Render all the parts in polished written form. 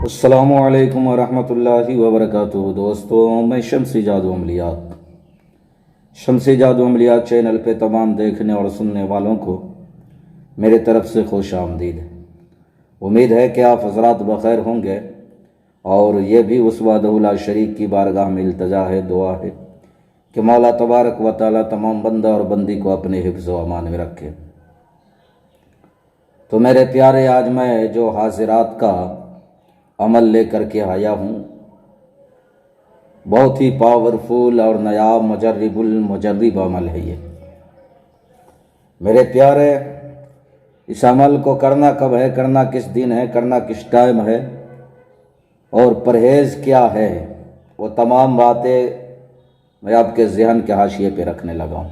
अस्सलामुअलैकुम वरहमतुल्लाहि वबरकातुहू। दोस्तों, मैं शम्सी जादू अमलियात चैनल पे तमाम देखने और सुनने वालों को मेरे तरफ से खुश आमदीद। उम्मीद है कि आप हजरात बखैर होंगे और ये भी उस वादहुल्ला शरीक की बारगाह में इल्तजा है, दुआ है कि मौला तबारक व तआला तमाम बंदा और बंदी को अपने हिफ्ज़ व अमान में रखे। तो मेरे प्यारे, आज मैं जो हाजिरात का अमल लेकर के आया हूँ, बहुत ही पावरफुल और नया मुजर्रिब अमल है ये। मेरे प्यारे, इस अमल को करना कब है, करना किस दिन है, करना किस टाइम है और परहेज़ क्या है, वो तमाम बातें मैं आपके ज़हन के हाशिए पे रखने लगा हूँ।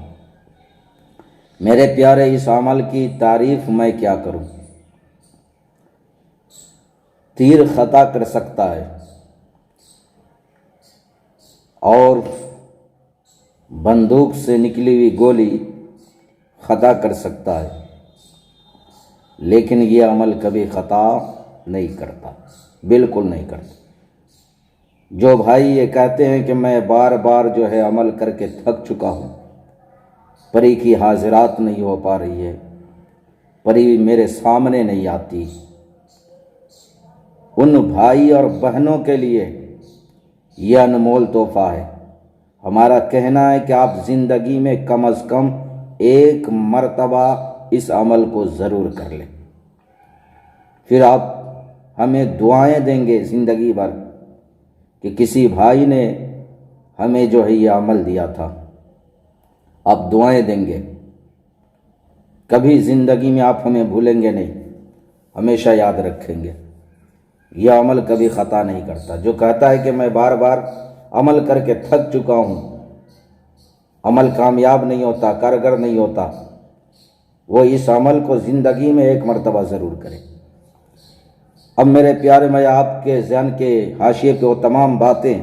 मेरे प्यारे, इस अमल की तारीफ़ मैं क्या करूँ। तीर ख़ता कर सकता है और बंदूक से निकली हुई गोली ख़ता कर सकता है, लेकिन ये अमल कभी ख़ता नहीं करता, बिल्कुल नहीं करता। जो भाई ये कहते हैं कि मैं बार बार जो है अमल करके थक चुका हूँ, परी की हाजिरात नहीं हो पा रही है, परी मेरे सामने नहीं आती, उन भाई और बहनों के लिए यह अनमोल तोहफ़ा है। हमारा कहना है कि आप ज़िंदगी में कम अज़ कम एक मर्तबा इस अमल को ज़रूर कर लें, फिर आप हमें दुआएं देंगे ज़िंदगी भर कि किसी भाई ने हमें जो है ये अमल दिया था। आप दुआएं देंगे, कभी ज़िंदगी में आप हमें भूलेंगे नहीं, हमेशा याद रखेंगे। यह अमल कभी ख़ता नहीं करता। जो कहता है कि मैं बार बार अमल करके थक चुका हूँ, अमल कामयाब नहीं होता, कारगर नहीं होता, वो इस अमल को ज़िंदगी में एक मर्तबा ज़रूर करे। अब मेरे प्यारे, मैं आपके ज़हन के हाशिए पे वो तमाम बातें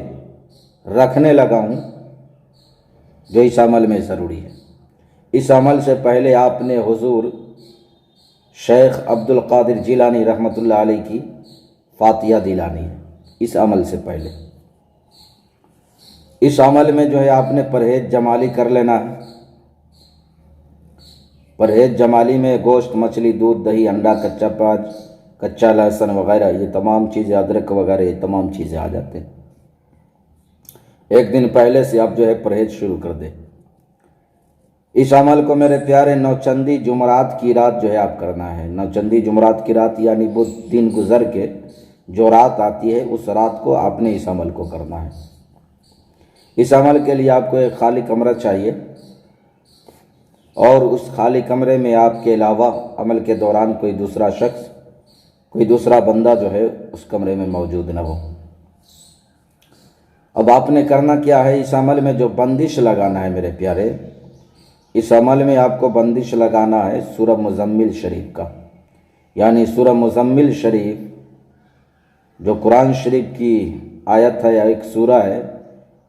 रखने लगा हूँ जो इस अमल में ज़रूरी है। इस अमल से पहले आपने हुज़ूर शेख अब्दुल कादिर जिलानी रहमतुल्लाह अलैह की फातिहा दिलानी है। इस अमल से पहले इस अमल में जो है आपने परहेज जमाली कर लेना है। परहेज जमाली में गोश्त, मछली, दूध, दही, अंडा, कच्चा प्याज, कच्चा लहसुन वगैरह, ये तमाम चीज़ें, अदरक वगैरह, ये तमाम चीज़ें आ जाते हैं। एक दिन पहले से आप जो है परहेज शुरू कर दें। इस अमल को मेरे प्यारे नौचंदी जुमरात की रात जो है आप करना है। नौचंदी जुमरात की रात यानी बुध दिन गुजर के जो रात आती है, उस रात को आपने इस अमल को करना है। इस अमल के लिए आपको एक खाली कमरा चाहिए और उस खाली कमरे में आपके अलावा अमल के दौरान कोई दूसरा शख्स, कोई दूसरा बंदा जो है उस कमरे में मौजूद न हो। अब आपने करना क्या है, इस अमल में जो बंदिश लगाना है मेरे प्यारे, इस अमल में आपको बंदिश लगाना है सूरह मुज़म्मिल शरीफ का। यानी सूरह मुज़म्मिल शरीफ जो कुरान शरीफ की आयत है, एक सूरा है,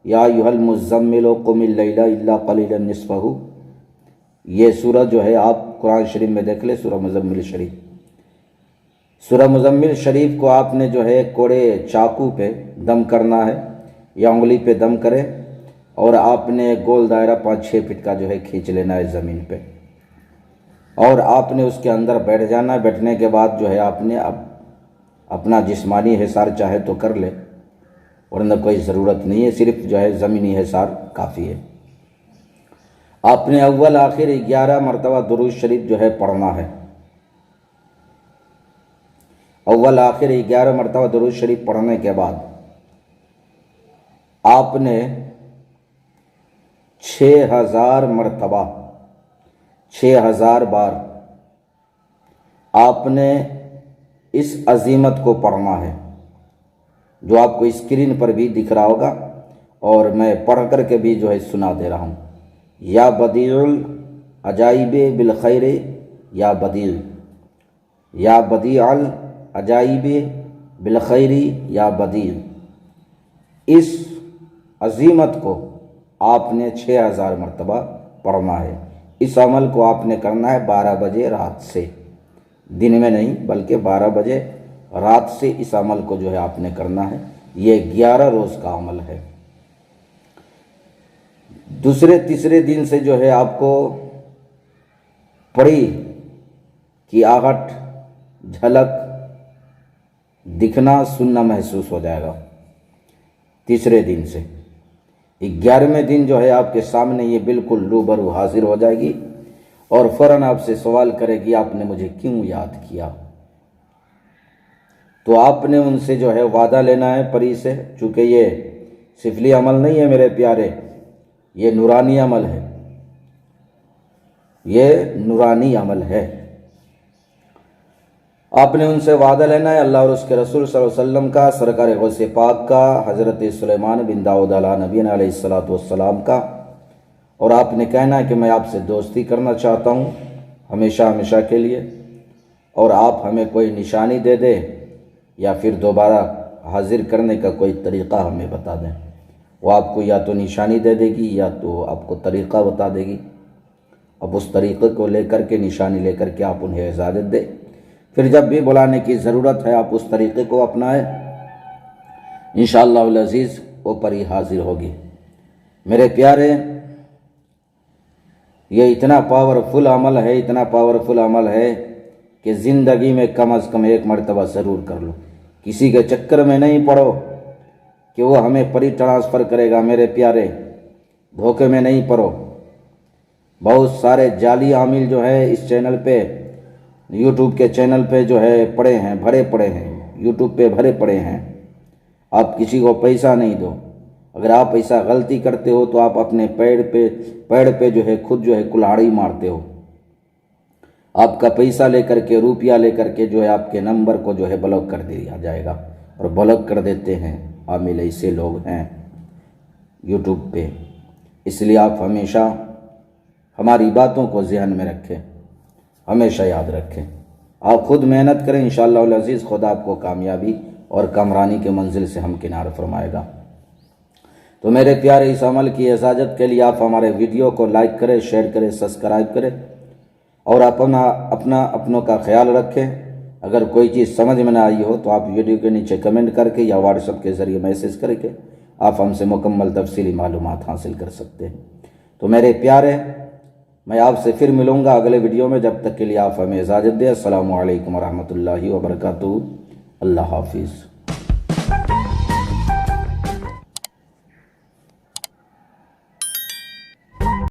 या अय्युहल मुज़म्मिल क़ुमिल लैला इल्ला क़लीलन निस्फ़हु। ये सूरा जो है आप कुरान शरीफ में देख ले, सूरह मुज़म्मिल शरीफ। सूरह मुज़म्मिल शरीफ को आपने जो है कोड़े चाकू पे दम करना है या उंगली पे दम करें और आपने गोल दायरा 5-6 फीट का जो है खींच लेना है ज़मीन पे और आपने उसके अंदर बैठ जाना है। बैठने के बाद जो है आपने अब अपना जिस्मानी हिसार चाहे तो कर ले, वरना कोई ज़रूरत नहीं है, सिर्फ जो है ज़मीनी हिसार काफ़ी है। आपने अव्वल आखिर 11 मरतबा दुरूद शरीफ जो है पढ़ना है। अव्वल आखिर 11 मरतबा दुरूद शरीफ पढ़ने के बाद आपने 6000 मरतबा, 6000 बार आपने इस अजीमत को पढ़ना है जो आपको स्क्रीन पर भी दिख रहा होगा और मैं पढ़ कर के भी जो है सुना दे रहा हूँ। या बदीउल अजाइबे बिल खैर, या बदील, या बदीअल अजाइबे बिल खैरी, या बदील। इस अजीमत को आपने 6000 मरतबा पढ़ना है। इस अमल को आपने करना है 12 बजे रात से, दिन में नहीं बल्कि 12 बजे रात से इस अमल को जो है आपने करना है। ये 11 रोज़ का अमल है। दूसरे तीसरे दिन से जो है आपको परी की आहट, झलक, दिखना, सुनना महसूस हो जाएगा। तीसरे दिन से 11वें दिन जो है आपके सामने ये बिल्कुल रूबरू हाजिर हो जाएगी और फ़ौरन आपसे सवाल करेगी, आपने मुझे क्यों याद किया। तो आपने उनसे जो है वादा लेना है परी से, चूँकि ये सिफली अमल नहीं है मेरे प्यारे, ये नूरानी अमल है, ये नूरानी अमल है। आपने उनसे वादा लेना है अल्लाह और उसके रसूल सल्लल्लाहु अलैहि वसल्लम का, सरकार गौसे पाक का, हज़रत सुलेमान बिन दाऊद अला नबीना अलैहिस्सलातु वस्सलाम का। और आपने कहना है कि मैं आपसे दोस्ती करना चाहता हूँ हमेशा हमेशा के लिए, और आप हमें कोई निशानी दे दें या फिर दोबारा हाजिर करने का कोई तरीक़ा हमें बता दें। वो आपको या तो निशानी दे देगी या तो आपको तरीक़ा बता देगी। अब उस तरीक़े को लेकर के, निशानी लेकर के आप उन्हें इजाज़त दें। फिर जब भी बुलाने की ज़रूरत है आप उस तरीक़े को अपनाएं, इंशाअल्लाह अज़ीज़ वो परी हाजिर होगी। मेरे प्यारे, ये इतना पावरफुल अमल है, इतना पावरफुल अमल है कि ज़िंदगी में कम अज़ कम एक मरतबा ज़रूर कर लो। किसी के चक्कर में नहीं पड़ो कि वो हमें परी ट्रांसफ़र करेगा। मेरे प्यारे, धोखे में नहीं पड़ो। बहुत सारे जाली आमिल जो है इस चैनल पे, यूट्यूब के चैनल पे जो है पड़े हैं, भरे पड़े हैं, यूट्यूब पे भरे पड़े हैं। आप किसी को पैसा नहीं दो। अगर आप ऐसा गलती करते हो तो आप अपने पैर पे जो है खुद जो है कुल्हाड़ी मारते हो। आपका पैसा लेकर के, रुपया लेकर के जो है आपके नंबर को जो है ब्लॉक कर दिया जाएगा, और ब्लॉक कर देते हैं आमिल, ऐसे लोग हैं यूट्यूब पे। इसलिए आप हमेशा हमारी बातों को ज़हन में रखें, हमेशा याद रखें। आप खुद मेहनत करें, इंशाअल्लाह अज़ीज़ खुदा आपको कामयाबी और कामरानी के मंजिल से हम किनार फरमाएगा। तो मेरे प्यारे, इस अमल की इजाज़त के लिए आप हमारे वीडियो को लाइक करें, शेयर करें, सब्सक्राइब करें, और अपनों का ख्याल रखें। अगर कोई चीज़ समझ में ना आई हो तो आप वीडियो के नीचे कमेंट करके या व्हाट्सएप के ज़रिए मैसेज करके आप हमसे मुकम्मल तफसीली मालूमात हासिल कर सकते हैं। तो मेरे प्यारे, मैं आपसे फिर मिलूँगा अगले वीडियो में। जब तक के लिए आप हमें इजाज़त दें। अस्सलामु अलैकुम व रहमतुल्लाहि व बरकातुहू। अल्लाह हाफिज़।